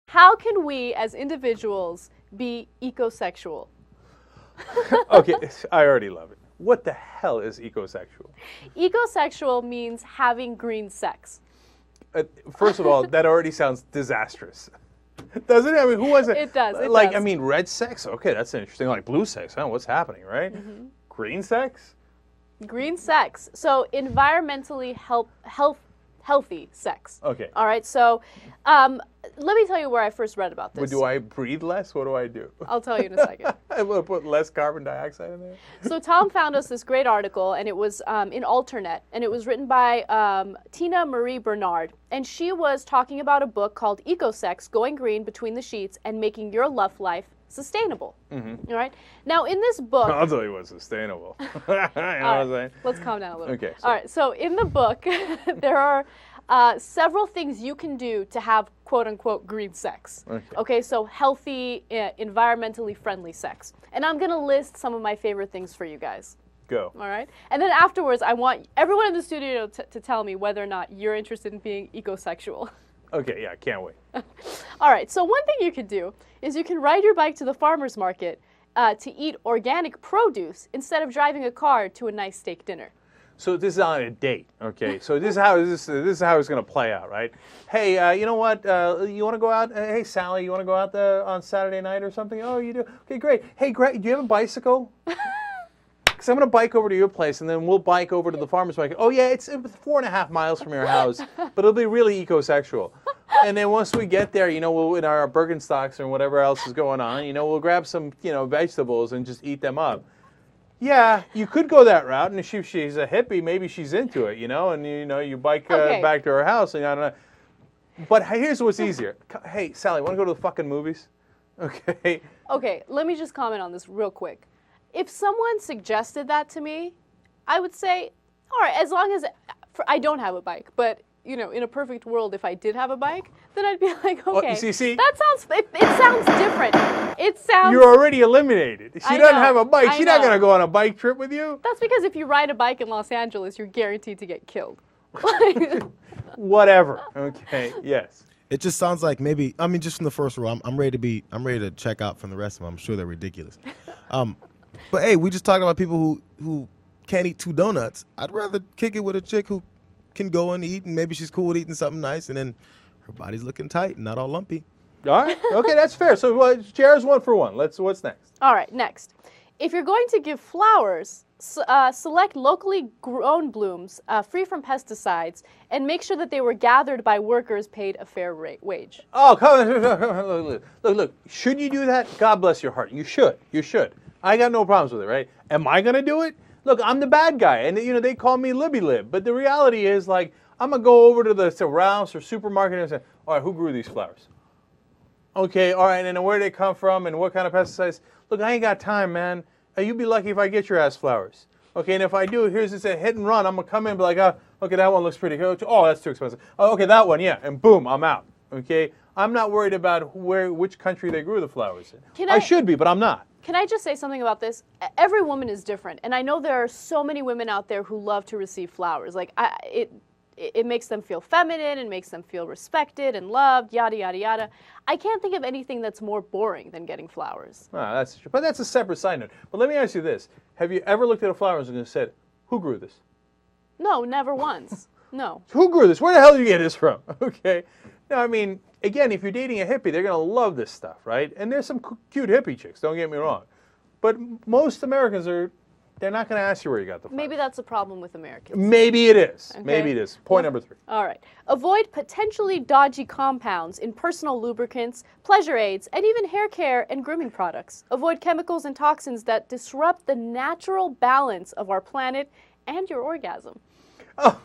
How can we as individuals be ecosexual? Okay, I already love it. What the hell is ecosexual? Ecosexual means having green sex. First of all, that already sounds disastrous. Doesn't it? I mean, who was it? It does. It like, does. I mean, red sex? Okay, that's interesting. Like blue sex? Huh? What's happening, right? Green sex? Green sex. So environmentally healthy sex. Okay. All right. So let me tell you where I first read about But this. do I breathe less? What do I do? I'll tell you in a second. I will put less carbon dioxide in there? So Tom found us this great article, and it was in Alternet, and it was written by Tina Marie Bernard, and she was talking about a book called Ecosex: Going Green Between the Sheets and Making Your Love Life Sustainable. All right. Now, in this book, I'll tell you what's sustainable. You know what I'm saying? let's calm down a little. Okay, All right. So in the book, there are several things you can do to have "quote unquote" green sex. Okay. So healthy, environmentally friendly sex, and I'm gonna list some of my favorite things for you guys. Go. All right. And then afterwards, I want everyone in the studio to tell me whether or not you're interested in being ecosexual. Okay, yeah, can't wait. All right. So one thing you could do is you can ride your bike to the farmer's market to eat organic produce instead of driving a car to a nice steak dinner. So this is on a date, okay? So this is how it's going to play out, right? Hey, you know what? You want to go out? Hey, Sally, you want to go out on Saturday night or something? Oh, you do? Okay, great. Hey, Greg, do you have a bicycle? Because I'm going to bike over to your place, and then we'll bike over to the farmer's market. Oh, yeah, it's 4.5 miles from your house, but it'll be really ecosexual. And then once we get there, you know, we'll in our Birkenstocks and whatever else is going on, you know, we'll grab some, you know, vegetables and just eat them up. Yeah, you could go that route, and if she's a hippie, maybe she's into it, you know, and you know, you bike Okay. back to her house, and I don't know. But here's what's easier. Hey, Sally, want to go to the fucking movies? Okay. Okay, let me just comment on this real quick. If someone suggested that to me, I would say, all right, as long as I don't have a bike, but you know, in a perfect world, if I did have a bike, then I'd be like, okay, see? that sounds, it sounds different. It sounds. You're already eliminated. She I doesn't know, have a bike. I She's not know. going to go on a bike trip with you. That's because if you ride a bike in Los Angeles, you're guaranteed to get killed. Whatever. Okay. Yes. It just sounds like maybe, I mean, just from the first row, I'm ready to check out from the rest of them. I'm sure they're ridiculous. But hey, we just talking about people who can't eat 2 donuts. I'd rather kick it with a chick who can go and eat, and maybe she's cool with eating something nice, and then her body's looking tight and not all lumpy. All right. Okay, that's fair. So, Jared's 1 for 1. What's next? All right, next. If you're going to give flowers, select locally grown blooms, free from pesticides, and make sure that they were gathered by workers paid a fair wage. Oh, come on. Look. Should you do that? God bless your heart. You should. You should. I got no problems with it, right? Am I going to do it? Look, I'm the bad guy, and you know they call me Libby Lib, but the reality is, like, I'm going to go over to the Ralph's or supermarket and say, all right, who grew these flowers? Okay, all right, and then where they come from and what kind of pesticides? Look, I ain't got time, man. You'd be lucky if I get your ass flowers. Okay, and if I do, here's this a hit and run. I'm going to come in and be like, oh, okay, that one looks pretty good. Oh, that's too expensive. Oh, okay, that one, yeah, and boom, I'm out. Okay, I'm not worried about which country they grew the flowers in. I should be, but I'm not. Can I just say something about this? Every woman is different, and I know there are so many women out there who love to receive flowers. Like, it makes them feel feminine, and makes them feel respected and loved, yada, yada, yada. I can't think of anything that's more boring than getting flowers. Oh, that's true. But that's a separate side note. But let me ask you this. Have you ever looked at a flower and said, who grew this? No, never once. No. Who grew this? Where the hell did you get this from? Okay. Now, I mean, again, if you're dating a hippie, they're going to love this stuff, right? And there's some cute hippie chicks, don't get me wrong. But most Americans they're not going to ask you where you got the flowers. Maybe that's a problem with Americans. Maybe it is. Okay. Maybe it is. Point number 3. All right. Avoid potentially dodgy compounds in personal lubricants, pleasure aids, and even hair care and grooming products. Avoid chemicals and toxins that disrupt the natural balance of our planet and your orgasm. Oh.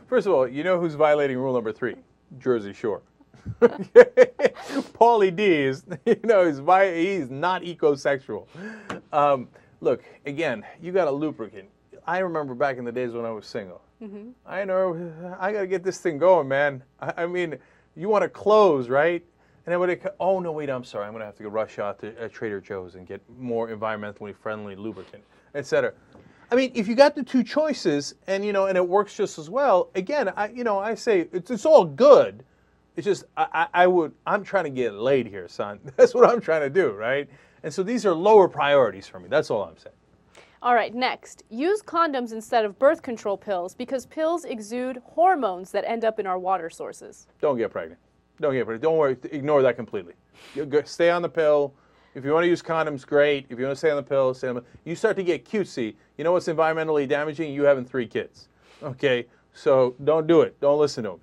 First of all, you know who's violating rule number 3? Jersey Shore. Paulie D is, you know, he's not ecosexual. Look, again, you got a lubricant. I remember back in the days when I was single. Mm-hmm. I know, I got to get this thing going, man. I mean, you want to close, right? And then oh, no, wait, I'm sorry. I'm going to have to go rush out to Trader Joe's and get more environmentally friendly lubricant, etc. I mean, if you got the 2 choices and, you know, and it works just as well, again, I say it's all good. It's just I'm trying to get laid here, son. That's what I'm trying to do, right? And so these are lower priorities for me. That's all I'm saying. All right, next. Use condoms instead of birth control pills because pills exude hormones that end up in our water sources. Don't get pregnant. Don't get pregnant. Don't worry. Ignore that completely. Stay on the pill. If you want to use condoms, great. If you want to stay on the pill, stay on the pill. You start to get cutesy. You know what's environmentally damaging? You having 3 kids. Okay? So don't do it. Don't listen to them.